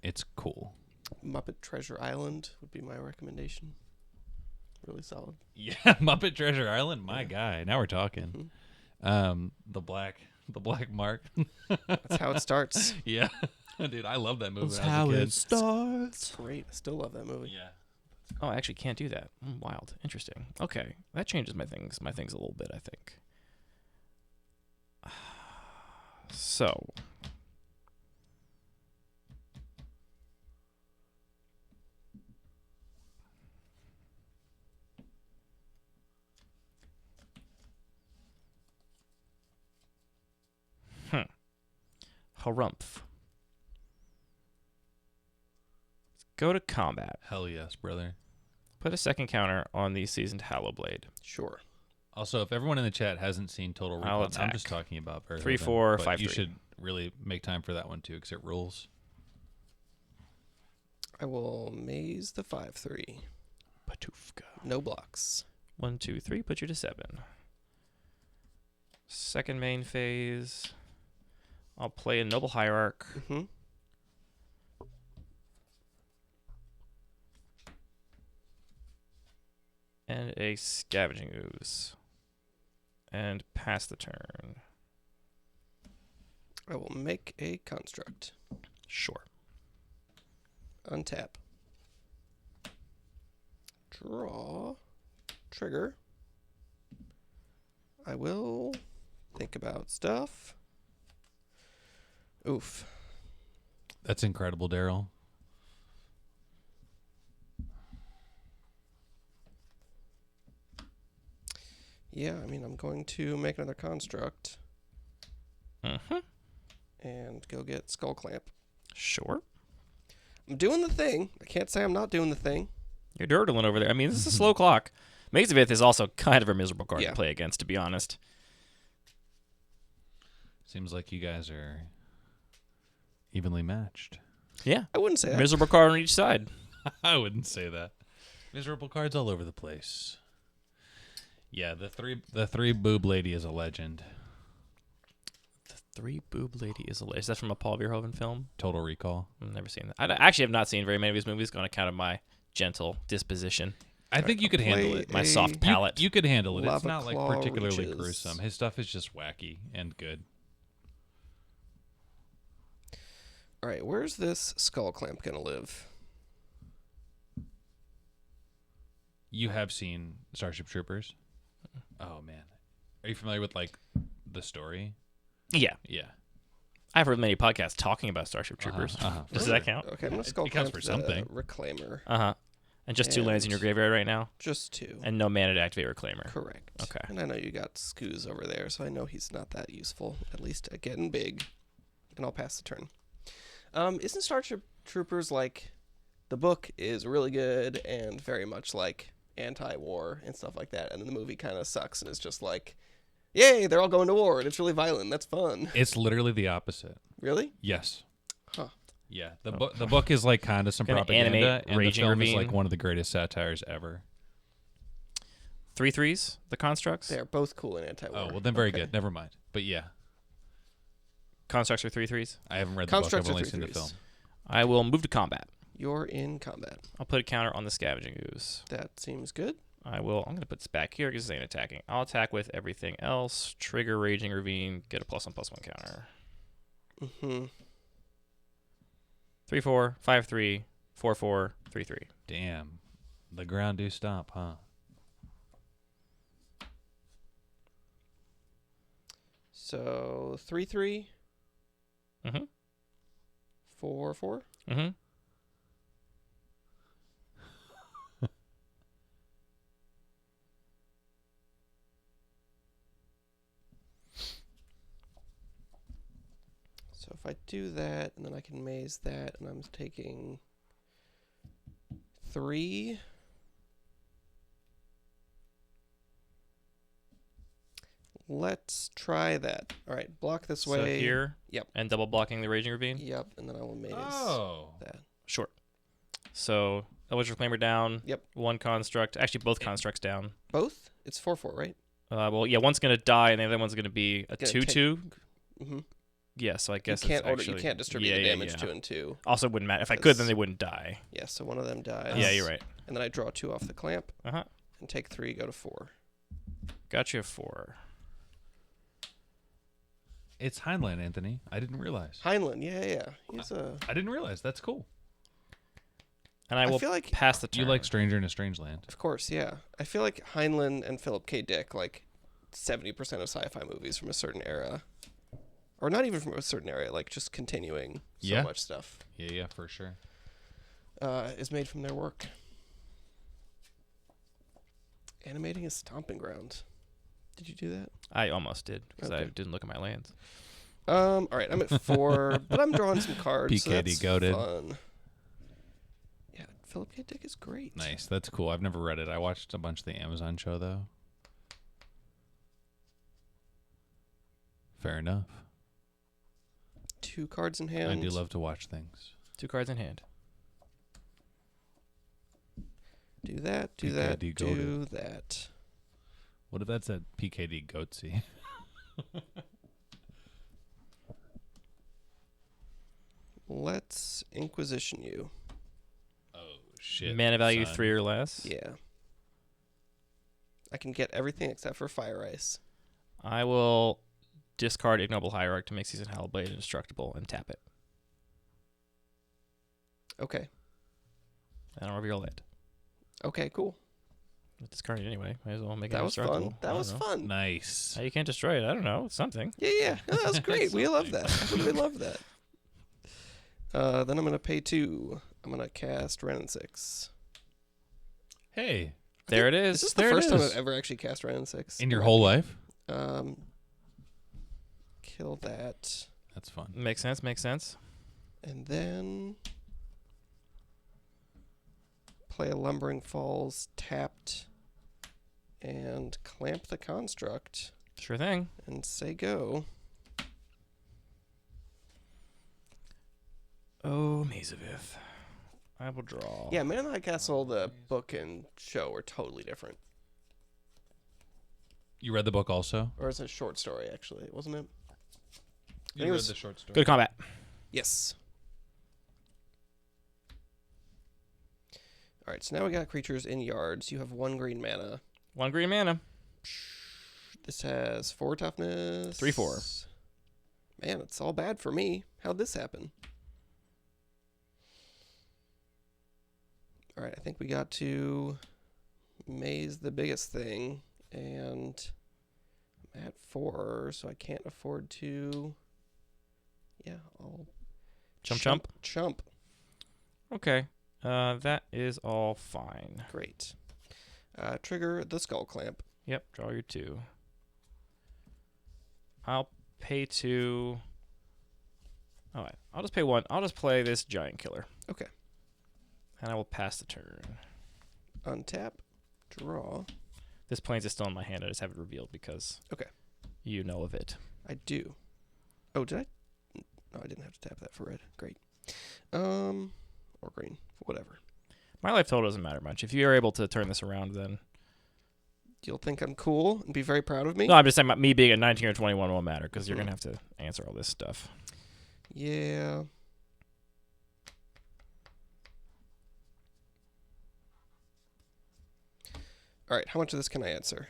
Speaker 1: it's cool.
Speaker 3: Muppet Treasure Island would be my recommendation. Really solid.
Speaker 1: Yeah, Muppet Treasure Island, my guy. Now we're talking. The black The Black Mark.
Speaker 3: That's how it starts.
Speaker 1: Yeah. Dude, I love that movie
Speaker 2: That's
Speaker 1: when I was a kid.
Speaker 2: starts.
Speaker 3: Great. I still love that movie.
Speaker 1: Yeah.
Speaker 2: Oh, I actually can't do that. Wild. Interesting. Okay. That changes my things a little bit, I think. So. Harumph. Let's go to combat.
Speaker 1: Hell yes, brother.
Speaker 2: Put a second counter on the Seasoned Hallowblade.
Speaker 3: Sure.
Speaker 1: Also, if everyone in the chat hasn't seen Total
Speaker 2: I'll
Speaker 1: Recall, I'm
Speaker 2: attack.
Speaker 1: just talking about Verhoeven,
Speaker 2: 3, 4,
Speaker 1: but
Speaker 2: 5,
Speaker 1: you
Speaker 2: 3.
Speaker 1: should really make time for that one too, because it rules.
Speaker 3: I will maze the 5/3.
Speaker 2: Patufka.
Speaker 3: No blocks.
Speaker 2: 1, 2, 3. Put you to 7. Second main phase. I'll play a Noble Hierarch.
Speaker 3: Mm-hmm.
Speaker 2: And a Scavenging Ooze. And pass the turn.
Speaker 3: I will make a construct.
Speaker 2: Sure.
Speaker 3: Untap. Draw. Trigger. I will think about stuff. Oof.
Speaker 1: That's incredible, Daryl.
Speaker 3: Yeah, I mean, I'm going to make another construct and go get Skull Clamp.
Speaker 2: Sure.
Speaker 3: I'm doing the thing. I can't say I'm not doing the thing.
Speaker 2: You're dirtling over there. I mean, this is a slow clock. Mazavith is also kind of a miserable card
Speaker 3: Yeah.
Speaker 2: to play against, to be honest.
Speaker 1: Seems like you guys are evenly matched.
Speaker 2: Yeah.
Speaker 3: I wouldn't say that.
Speaker 2: Miserable card on each side.
Speaker 1: I wouldn't say that. Miserable cards all over the place. Yeah, the three boob lady is a legend.
Speaker 2: The 3 boob lady is a... Is that from a Paul Verhoeven film?
Speaker 1: Total Recall.
Speaker 2: I've never seen that. I actually have not seen very many of his movies on account of my gentle disposition.
Speaker 1: I think you could handle
Speaker 3: play
Speaker 1: it.
Speaker 2: My soft palate.
Speaker 1: You could handle it. It's
Speaker 3: Lava
Speaker 1: not like
Speaker 3: Claw
Speaker 1: particularly
Speaker 3: reaches.
Speaker 1: gruesome. His stuff is just wacky and good.
Speaker 3: All right, where's this Skull Clamp going to live?
Speaker 1: You have seen Starship Troopers? Oh man, are you familiar with like the story?
Speaker 2: Yeah.
Speaker 1: Yeah.
Speaker 2: I've heard many podcasts talking about Starship Troopers.
Speaker 1: Uh-huh.
Speaker 2: Does that count?
Speaker 3: Okay, I'm going to Skull
Speaker 1: It counts
Speaker 3: Clamp
Speaker 1: for something.
Speaker 3: Reclaimer.
Speaker 2: Uh-huh. And just 2 lands in your
Speaker 3: And-
Speaker 2: graveyard right now?
Speaker 3: Just 2.
Speaker 2: And no mana to activate Reclaimer.
Speaker 3: Correct.
Speaker 2: Okay.
Speaker 3: And I know you got Scoos over there, so I know he's not that useful, at least at getting big. And I'll pass the turn. Isn't Starship Troopers like... The book is really good and very much like anti-war and stuff like that, and then the movie kind of sucks and it's just like, yay, they're all going to war and it's really violent. That's fun.
Speaker 1: It's literally the opposite.
Speaker 3: Really?
Speaker 1: Yes.
Speaker 3: Huh.
Speaker 1: Yeah. The book is like kind of some
Speaker 2: Gonna
Speaker 1: propaganda,
Speaker 2: animate
Speaker 1: and the
Speaker 2: Raging
Speaker 1: film is
Speaker 2: Ravine.
Speaker 1: like one of the greatest satires ever.
Speaker 2: 3 3s, the constructs?
Speaker 3: They're both cool in anti-war.
Speaker 1: Oh well, then very
Speaker 3: Okay.
Speaker 1: good. Never mind. But yeah,
Speaker 2: Constructs are 3 3s.
Speaker 1: I haven't read the
Speaker 3: Constructs
Speaker 1: book.
Speaker 3: are
Speaker 1: I've only
Speaker 3: 3/3s.
Speaker 1: seen the film.
Speaker 2: I will move to combat.
Speaker 3: You're in combat.
Speaker 2: I'll put a counter on the Scavenging Ooze.
Speaker 3: That seems good.
Speaker 2: I'm going to put this back here because this ain't attacking. I'll attack with everything else. Trigger Raging Ravine. Get a +1/+1 counter.
Speaker 3: Mm-hmm.
Speaker 2: 3 4, 5 3, 4 4, 3 3.
Speaker 1: Damn, the ground do stop, huh?
Speaker 3: So 3/3,
Speaker 2: Mm-hmm.
Speaker 3: 4/4.
Speaker 2: Mm-hmm.
Speaker 3: So if I do that, and then I can maze that, and I'm taking 3. Let's try that. All right, block this
Speaker 2: So
Speaker 3: way.
Speaker 2: here.
Speaker 3: Yep.
Speaker 2: And double blocking the Raging Ravine.
Speaker 3: Yep, and then I will maze
Speaker 1: Oh,
Speaker 3: that.
Speaker 2: Sure. So Eldritch Reclaimer down.
Speaker 3: Yep.
Speaker 2: 1 construct. Actually, both constructs down.
Speaker 3: Both? It's 4/4, right?
Speaker 2: Well, yeah, one's gonna die, and the other one's gonna be a
Speaker 3: Gonna
Speaker 2: 2/2.
Speaker 3: Mm-hmm.
Speaker 2: Yeah, so I guess
Speaker 3: You can't
Speaker 2: it's
Speaker 3: order.
Speaker 2: actually,
Speaker 3: You can't distribute
Speaker 2: yeah,
Speaker 3: the
Speaker 2: yeah,
Speaker 3: damage
Speaker 2: yeah.
Speaker 3: 2 and 2.
Speaker 2: Also, it wouldn't matter if I could.
Speaker 3: Because-
Speaker 2: Then they wouldn't die.
Speaker 3: Yeah, so one of them dies.
Speaker 2: Yeah, you're right.
Speaker 3: And then I draw 2 off the clamp
Speaker 2: Uh huh.
Speaker 3: and take 3, go to 4.
Speaker 2: Gotcha. 4.
Speaker 1: It's Heinlein, Anthony. I didn't realize.
Speaker 3: Heinlein, yeah. He's a.
Speaker 1: I didn't realize. That's cool.
Speaker 2: And I will
Speaker 3: feel like
Speaker 2: pass the turn.
Speaker 1: You like Stranger in a Strange Land.
Speaker 3: Of course, yeah. I feel like Heinlein and Philip K. Dick, like 70% of sci-fi movies from a certain era, or not even from a certain era, like just continuing so much stuff.
Speaker 1: Yeah, for sure.
Speaker 3: Is made from their work. Animating a stomping ground. Did you do that?
Speaker 2: I almost did because I
Speaker 3: Okay.
Speaker 2: didn't look at my lands.
Speaker 3: All right, I'm at 4, but I'm drawing some cards.
Speaker 1: PKD
Speaker 3: so that's
Speaker 1: goated.
Speaker 3: fun. Yeah, Philip K. Dick is great.
Speaker 1: Nice. That's cool. I've never read it. I watched a bunch of the Amazon show, though. Fair enough.
Speaker 3: 2 cards in hand.
Speaker 1: I do love to watch things.
Speaker 2: 2 cards in hand.
Speaker 3: Do that, do
Speaker 1: PKD
Speaker 3: that,
Speaker 1: goated.
Speaker 3: do that.
Speaker 1: What if that said PKD Goatsy?
Speaker 3: Let's Inquisition you.
Speaker 1: Oh, shit.
Speaker 2: Mana value
Speaker 1: son.
Speaker 2: 3 or less.
Speaker 3: Yeah. I can get everything except for Fire Ice.
Speaker 2: I will discard Ignoble Hierarch to make Season Hellblade indestructible and tap it.
Speaker 3: Okay.
Speaker 2: And I'll reveal it.
Speaker 3: Okay, cool.
Speaker 2: Discard it anyway. Might as well make it
Speaker 3: That was fun.
Speaker 2: indestructible. I
Speaker 3: That
Speaker 2: don't
Speaker 3: was
Speaker 2: know.
Speaker 3: fun.
Speaker 1: Nice.
Speaker 2: You can't destroy it. I don't know. It's something.
Speaker 3: Yeah. No, that was great. We love that. We love that. Then I'm going to pay 2. I'm going to cast Ren and 6.
Speaker 1: Hey.
Speaker 2: There it is.
Speaker 3: Is this the
Speaker 2: There it
Speaker 3: first time
Speaker 2: is.
Speaker 3: I've ever actually cast Ren and 6?
Speaker 1: In your whole life?
Speaker 3: Kill that.
Speaker 1: That's fun.
Speaker 2: Makes sense. Makes sense.
Speaker 3: And then play a Lumbering Falls tapped and clamp the construct
Speaker 2: Sure thing.
Speaker 3: and say go.
Speaker 2: Oh, Mazavith. I will draw.
Speaker 3: Yeah, Man in the High Castle, the book and show are totally different.
Speaker 1: You read the book also?
Speaker 3: Or it's a short story, actually, wasn't it?
Speaker 1: You
Speaker 3: it
Speaker 1: read
Speaker 3: was-
Speaker 1: the short story.
Speaker 2: Good combat.
Speaker 3: Yes. All right, so now we got creatures in yards. You have 1 green mana.
Speaker 2: 1 green mana.
Speaker 3: This has 4 toughness.
Speaker 2: 3/4.
Speaker 3: Man, it's all bad for me. How'd this happen? All right, I think we got to maze the biggest thing, and I'm at 4, so I can't afford to. Yeah, I'll
Speaker 2: Chump.
Speaker 3: chump.
Speaker 2: Okay. That is all fine.
Speaker 3: Great. Trigger the skull clamp.
Speaker 2: Yep. Draw your 2. I'll pay 2. All right. I'll just pay 1. I'll just play this giant killer.
Speaker 3: Okay.
Speaker 2: And I will pass the turn.
Speaker 3: Untap. Draw.
Speaker 2: This plains is still in my hand. I just have it revealed because
Speaker 3: Okay.
Speaker 2: you know of it.
Speaker 3: I do. Oh, did I? No, I didn't have to tap that for red. Great. Or green. Whatever.
Speaker 2: My life total doesn't matter much. If you are able to turn this around, then...
Speaker 3: You'll think I'm cool and be very proud of me?
Speaker 2: No, I'm just saying about me being at 19 or 21 won't matter because you're going to have to answer all this stuff.
Speaker 3: Yeah. All right, how much of this can I answer?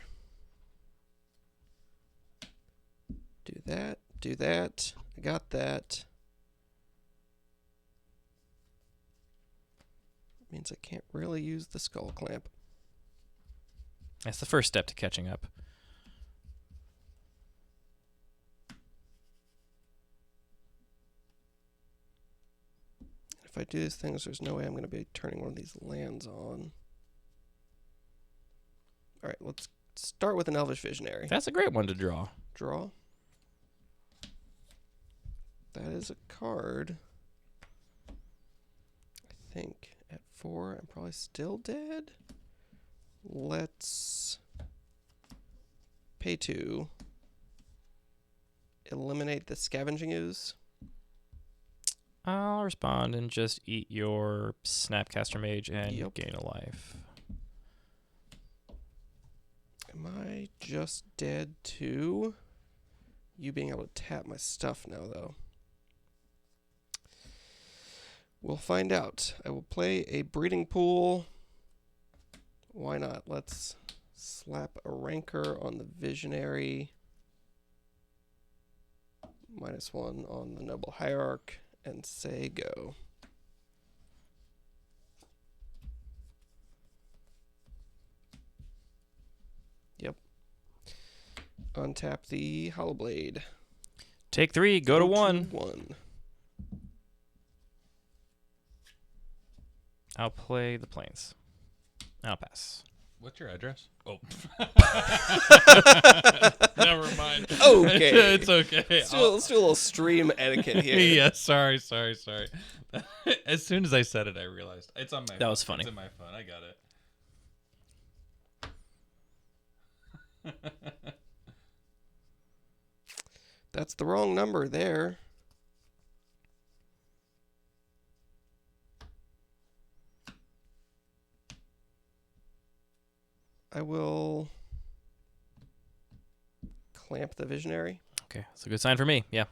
Speaker 3: Do that. Do that. I got that. Means I can't really use the skull clamp.
Speaker 2: That's the first step to catching up.
Speaker 3: If I do these things, there's no way I'm going to be turning one of these lands on. All right, let's start with an Elvish Visionary.
Speaker 2: That's a great one to draw.
Speaker 3: Draw. That is a card. I think at 4, I'm probably still dead. Let's pay 2. Eliminate the Scavenging Ooze.
Speaker 2: I'll respond and just eat your Snapcaster Mage and
Speaker 3: Yep.
Speaker 2: gain a life.
Speaker 3: Am I just dead to you being able to tap my stuff now, though? We'll find out. I will play a Breeding Pool. Why not? Let's slap a Rancor on the Visionary. -1 on the Noble Hierarch, and say go. Yep. Untap the Hollow Blade.
Speaker 2: Take 3, go to 1.
Speaker 3: 1.
Speaker 2: I'll play the plains. I'll pass.
Speaker 1: What's your address? Oh. Never mind.
Speaker 3: Okay.
Speaker 1: It's okay.
Speaker 3: Let's do a little stream etiquette here.
Speaker 1: Yeah, sorry. As soon as I said it, I realized. It's on my phone.
Speaker 2: That was funny.
Speaker 1: It's in my phone. I got it.
Speaker 3: That's the wrong number there. I will clamp the Visionary.
Speaker 2: Okay, that's a good sign for me. Yeah.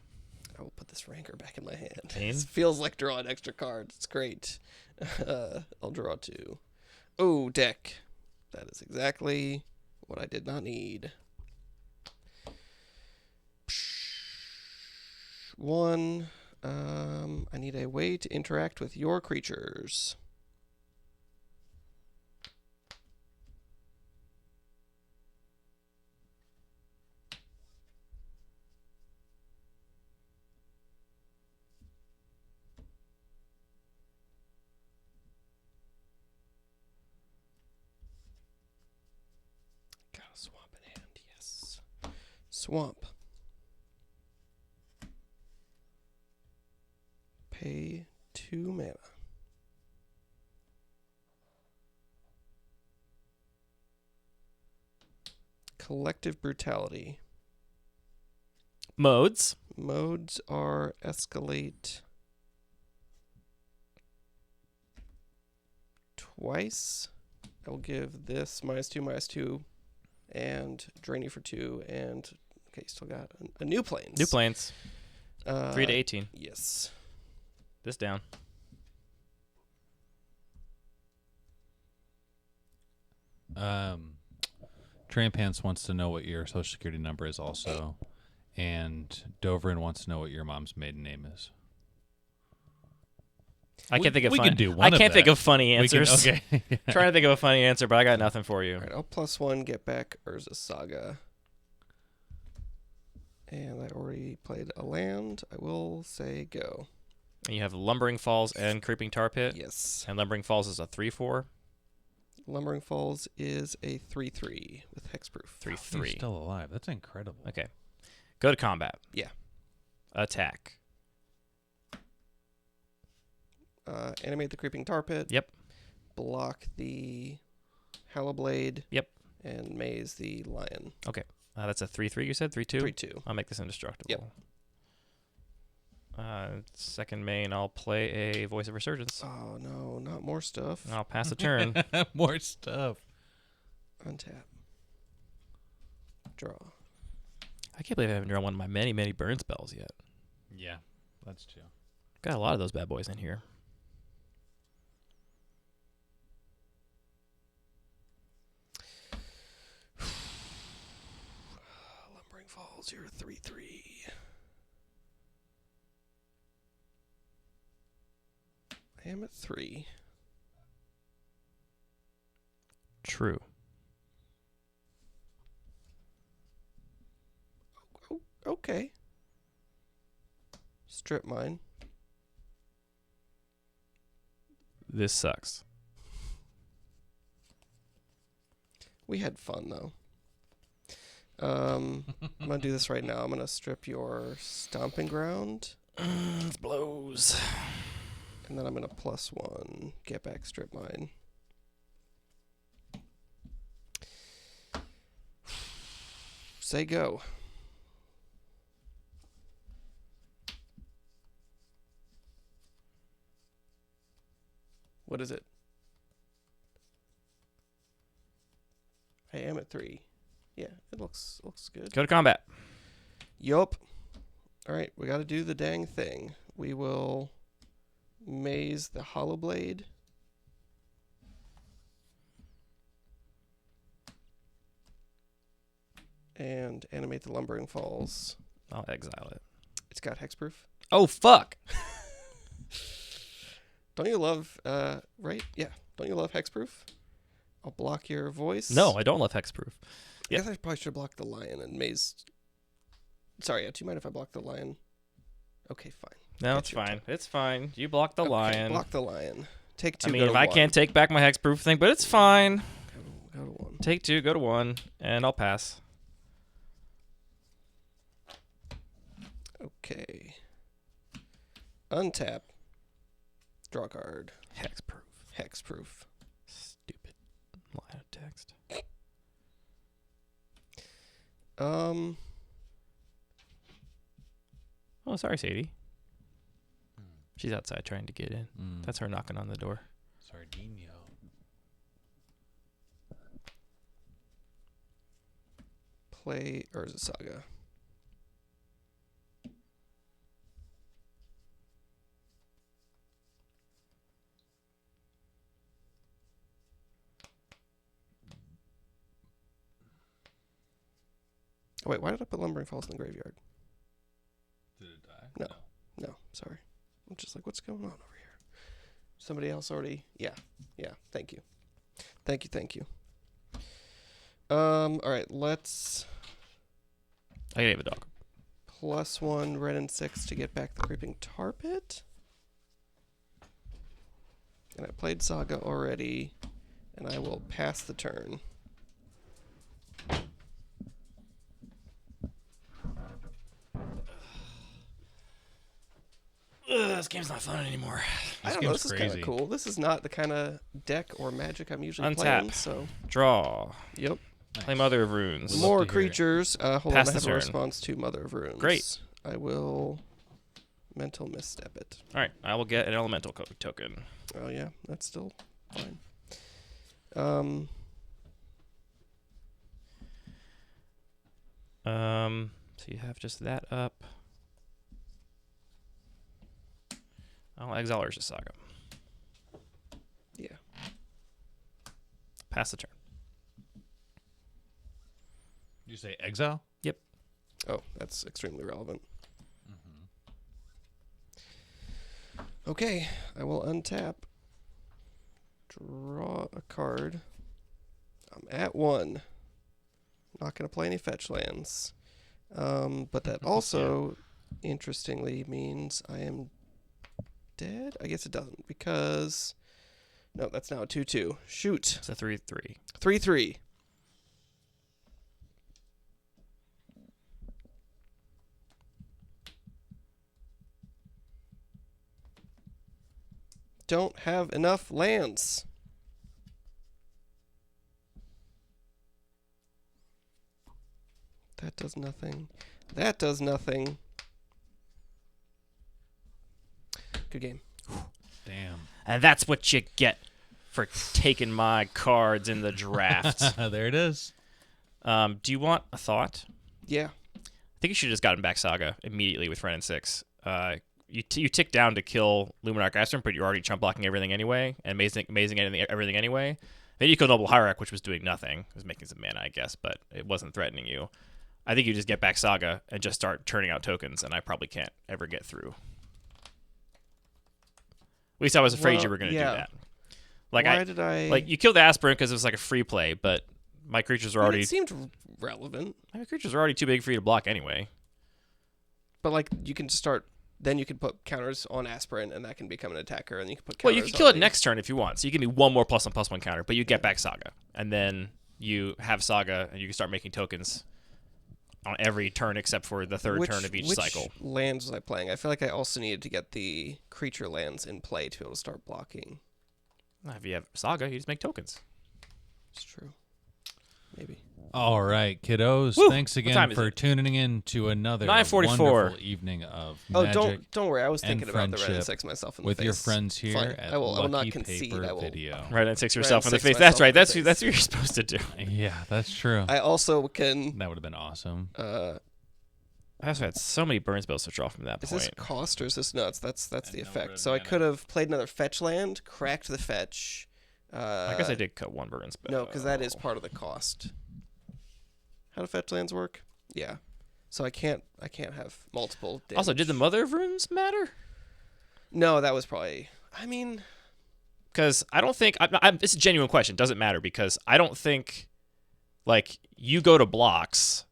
Speaker 3: I will put this Ranker back in my hand.
Speaker 2: Pain?
Speaker 3: It feels like drawing extra cards. It's great. I'll draw 2. Oh, deck. That is exactly what I did not need. 1. I need a way to interact with your creatures. Got a swamp in hand, yes. Swamp. Pay 2 mana. Collective Brutality.
Speaker 2: Modes.
Speaker 3: Modes are escalate twice. I will give this -2/-2 and drain you for 2. And okay, still got a new planes.
Speaker 2: New plains. 3 to 18.
Speaker 3: Yes.
Speaker 2: This down.
Speaker 1: Trampants wants to know what your social security number is also, and Dovrin wants to know what your mom's maiden name is.
Speaker 2: I can't think of
Speaker 1: we
Speaker 2: funny.
Speaker 1: could do one
Speaker 2: I
Speaker 1: of
Speaker 2: can't think
Speaker 1: that.
Speaker 2: of funny answers.
Speaker 1: Okay.
Speaker 2: Trying to think of a funny answer, but I got nothing for you.
Speaker 3: All right, I'll +1 get back Urza Saga. And I already played a land. I will say go.
Speaker 2: And you have Lumbering Falls and Creeping Tar Pit.
Speaker 3: Yes.
Speaker 2: And Lumbering Falls is a 3/4.
Speaker 3: Lumbering Falls is a 3/3 with hexproof.
Speaker 2: 3/3.
Speaker 1: He's still alive. That's incredible.
Speaker 2: Okay. Go to combat.
Speaker 3: Yeah.
Speaker 2: Attack.
Speaker 3: Animate the Creeping Tar Pit.
Speaker 2: Yep.
Speaker 3: Block the Hallowblade.
Speaker 2: Yep.
Speaker 3: And maze the Lion.
Speaker 2: Okay. That's a 3/3 you said? 3/2?
Speaker 3: 3/2.
Speaker 2: I'll make this indestructible.
Speaker 3: Yep.
Speaker 2: Second main, I'll play a Voice of Resurgence.
Speaker 3: Oh, no, not more stuff.
Speaker 2: I'll pass a turn.
Speaker 1: More stuff.
Speaker 3: Untap. Draw.
Speaker 2: I can't believe I haven't drawn one of my many, many burn spells yet.
Speaker 1: Yeah, that's true.
Speaker 2: Got a lot of those bad boys in here.
Speaker 3: Lumbering Falls, you're a 3/3. I am at 3.
Speaker 2: True.
Speaker 3: Oh, okay. Strip mine.
Speaker 2: This sucks.
Speaker 3: We had fun, though. I'm going to do this right now. I'm going to strip your Stomping Ground.
Speaker 2: It blows.
Speaker 3: And then I'm going to +1. Get back, strip mine. Say go. What is it? I am at 3. Yeah, it looks good.
Speaker 2: Go to combat.
Speaker 3: Yup. All right, we got to do the dang thing. We will maze the Hallowblade. And animate the Lumbering Falls.
Speaker 2: I'll exile it.
Speaker 3: It's got hexproof.
Speaker 2: Oh, fuck.
Speaker 3: Don't you love, right? Yeah. Don't you love hexproof? I'll block your voice.
Speaker 2: No, I don't love hexproof.
Speaker 3: I guess I probably should block the lion and maze. Sorry, do you mind if I block the lion? Okay, fine.
Speaker 2: No,
Speaker 3: Get
Speaker 2: it's
Speaker 3: your
Speaker 2: fine. It's fine. You block the
Speaker 3: Okay,
Speaker 2: lion.
Speaker 3: block the lion. Take 2,
Speaker 2: I mean,
Speaker 3: go to
Speaker 2: if I
Speaker 3: 1.
Speaker 2: can't take back my hexproof thing, but it's fine.
Speaker 3: Go to 1.
Speaker 2: Take 2, go to 1, and I'll pass.
Speaker 3: Okay. Untap. Draw a card.
Speaker 2: Hexproof.
Speaker 3: Hexproof.
Speaker 2: Stupid line of text. Oh, sorry, Sadie. She's outside trying to get in. That's her knocking on the door.
Speaker 1: Sardinio.
Speaker 3: Play Urza Saga. Oh, wait, why did I put Lumbering Falls in the graveyard?
Speaker 1: Did it die?
Speaker 3: No. No, sorry. I'm just like, what's going on over here? Somebody else already? Yeah. Yeah, thank you. Thank you. All right, let's
Speaker 2: I gotta have a dog.
Speaker 3: +1 red and 6 to get back the Creeping Tar Pit. And I played Saga already, and I will pass the turn.
Speaker 2: This game's not fun anymore.
Speaker 3: I don't know, this is kind of cool. This is not the kind of deck or magic I'm usually playing, so...
Speaker 2: Draw.
Speaker 3: Yep.
Speaker 1: Nice.
Speaker 2: Play Mother of Runes.
Speaker 1: We'd love
Speaker 3: More
Speaker 1: to hear it.
Speaker 3: creatures. Hold
Speaker 2: Pass
Speaker 3: on, I
Speaker 2: the
Speaker 3: have a
Speaker 2: turn.
Speaker 3: response to Mother of Runes.
Speaker 2: Great.
Speaker 3: I will mental misstep it.
Speaker 2: All right, I will get an elemental token.
Speaker 3: Oh, yeah, that's still fine.
Speaker 2: So you have just that up. I'll exile Urza Saga.
Speaker 3: Yeah.
Speaker 2: Pass the turn.
Speaker 1: Did you say exile?
Speaker 3: Oh, that's extremely relevant. Okay, I will untap. Draw a card. I'm at 1. Not going to play any fetch lands. But that also, interestingly, means I am dead? I guess it doesn't, because... No, that's now a 2-2. Shoot.
Speaker 2: It's a 3/3.
Speaker 3: 3-3. Don't have enough lands. That does nothing. That does nothing. Good game.
Speaker 1: Damn.
Speaker 2: And that's what you get for taking my cards in the draft.
Speaker 1: There it is.
Speaker 2: Do you want a thought?
Speaker 3: Yeah.
Speaker 2: I think you should have just gotten back Saga immediately with Ren and 6. You tick down to kill Luminarch Aspirin, but you're already chump blocking everything anyway, and amazing everything anyway. Then you kill Noble Hierarch, which was doing nothing. It was making some mana, I guess, but it wasn't threatening you. I think you just get back Saga and just start turning out tokens, and I probably can't ever get through. At least I was afraid you were going to do that. Like
Speaker 3: Why did I...
Speaker 2: Like, you killed the Aspirin because it was like a free play, but my creatures are already...
Speaker 3: It seemed relevant.
Speaker 2: My creatures are already too big for you to block anyway.
Speaker 3: But, like, you can start... Then you can put counters on Aspirin, and that can become an attacker, and you can put counters
Speaker 2: Well, you can kill
Speaker 3: on
Speaker 2: it next turn if you want, so you can do one more +1/+1 counter, but you get back Saga. And then you have Saga, and you can start making tokens on every turn except for the third turn of each cycle.
Speaker 3: Which lands was I playing? I feel like I also needed to get the creature lands in play to be able to start blocking.
Speaker 2: If you have Saga, you just make tokens.
Speaker 3: It's true. Maybe.
Speaker 1: All right, kiddos.
Speaker 2: Woo!
Speaker 1: Thanks
Speaker 2: What
Speaker 1: again
Speaker 2: time is
Speaker 1: for
Speaker 2: it?
Speaker 1: tuning in to another
Speaker 2: 9:44.
Speaker 1: wonderful evening of magic
Speaker 3: don't worry. I was
Speaker 1: and
Speaker 3: thinking about the Red and
Speaker 1: friendship
Speaker 3: 6 myself in the
Speaker 1: with
Speaker 3: face.
Speaker 1: your friends here
Speaker 3: Fine.
Speaker 1: at
Speaker 3: I will not
Speaker 1: Lucky
Speaker 3: concede.
Speaker 1: Paper
Speaker 3: I will.
Speaker 1: Video.
Speaker 2: Right, and six yourself in the
Speaker 3: six
Speaker 2: face.
Speaker 3: myself
Speaker 2: That's right.
Speaker 3: in the
Speaker 2: That's
Speaker 3: face.
Speaker 2: what you're supposed to do.
Speaker 1: Yeah, that's true.
Speaker 3: I also can.
Speaker 1: That would have been awesome.
Speaker 2: I also had so many burn spells to draw from that
Speaker 3: Is
Speaker 2: point.
Speaker 3: this cost or is this nuts? That's the
Speaker 1: no
Speaker 3: effect.
Speaker 1: red
Speaker 3: So I
Speaker 1: mana.
Speaker 3: could have played another fetch land, cracked the fetch.
Speaker 2: I guess I did cut one burn spell.
Speaker 3: No, because that is part of the cost. How do fetch lands work? Yeah. So I can't have multiple damage.
Speaker 2: Also, did the Mother of Runes matter?
Speaker 3: No, that was probably... I mean...
Speaker 2: Because I don't think... it's a genuine question. Doesn't matter because I don't think... Like, you go to blocks...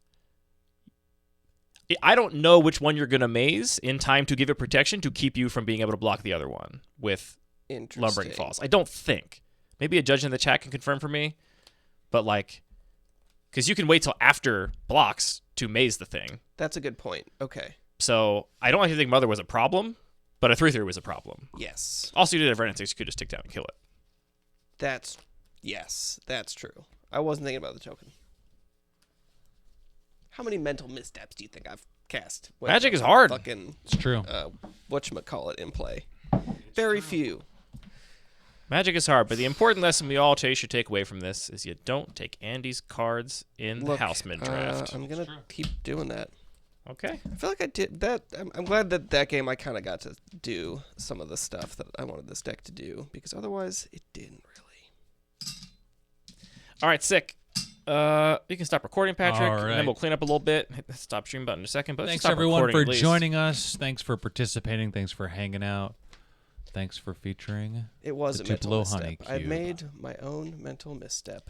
Speaker 2: I don't know which one you're going to maze in time to give it protection to keep you from being able to block the other one with Lumbering Falls. I don't think. Maybe a judge in the chat can confirm for me. But, like, because you can wait till after blocks to maze the thing.
Speaker 3: That's a good point. Okay.
Speaker 2: So I don't actually think Mother was a problem, but a 3/3 was a problem.
Speaker 3: Yes.
Speaker 2: Also, you did have Renaissance, you could just take down and kill it.
Speaker 3: Yes, that's true. I wasn't thinking about the token. How many mental missteps do you think I've cast?
Speaker 2: Magic is hard.
Speaker 3: Fucking,
Speaker 1: It's true.
Speaker 3: whatchamacallit in play. Very few.
Speaker 2: Magic is hard, but the important lesson we all should take away from this is you don't take Andy's cards in the Houseman draft.
Speaker 3: I'm going to keep doing that.
Speaker 2: Okay.
Speaker 3: I feel like I did that. I'm glad that game I kind of got to do some of the stuff that I wanted this deck to do, because otherwise it didn't really.
Speaker 2: All right, sick. You can stop recording, Patrick,
Speaker 1: All
Speaker 2: and
Speaker 1: right.
Speaker 2: then we'll clean up a little bit. Hit the stop stream button in a second. But
Speaker 1: Thanks
Speaker 2: stop
Speaker 1: everyone
Speaker 2: recording
Speaker 1: for
Speaker 2: at least.
Speaker 1: joining us. Thanks for participating. Thanks for hanging out. Thanks for featuring.
Speaker 3: It was
Speaker 1: The
Speaker 3: a mental
Speaker 1: Tupelo
Speaker 3: misstep.
Speaker 1: Honey
Speaker 3: I
Speaker 1: Cube.
Speaker 3: made my own mental misstep.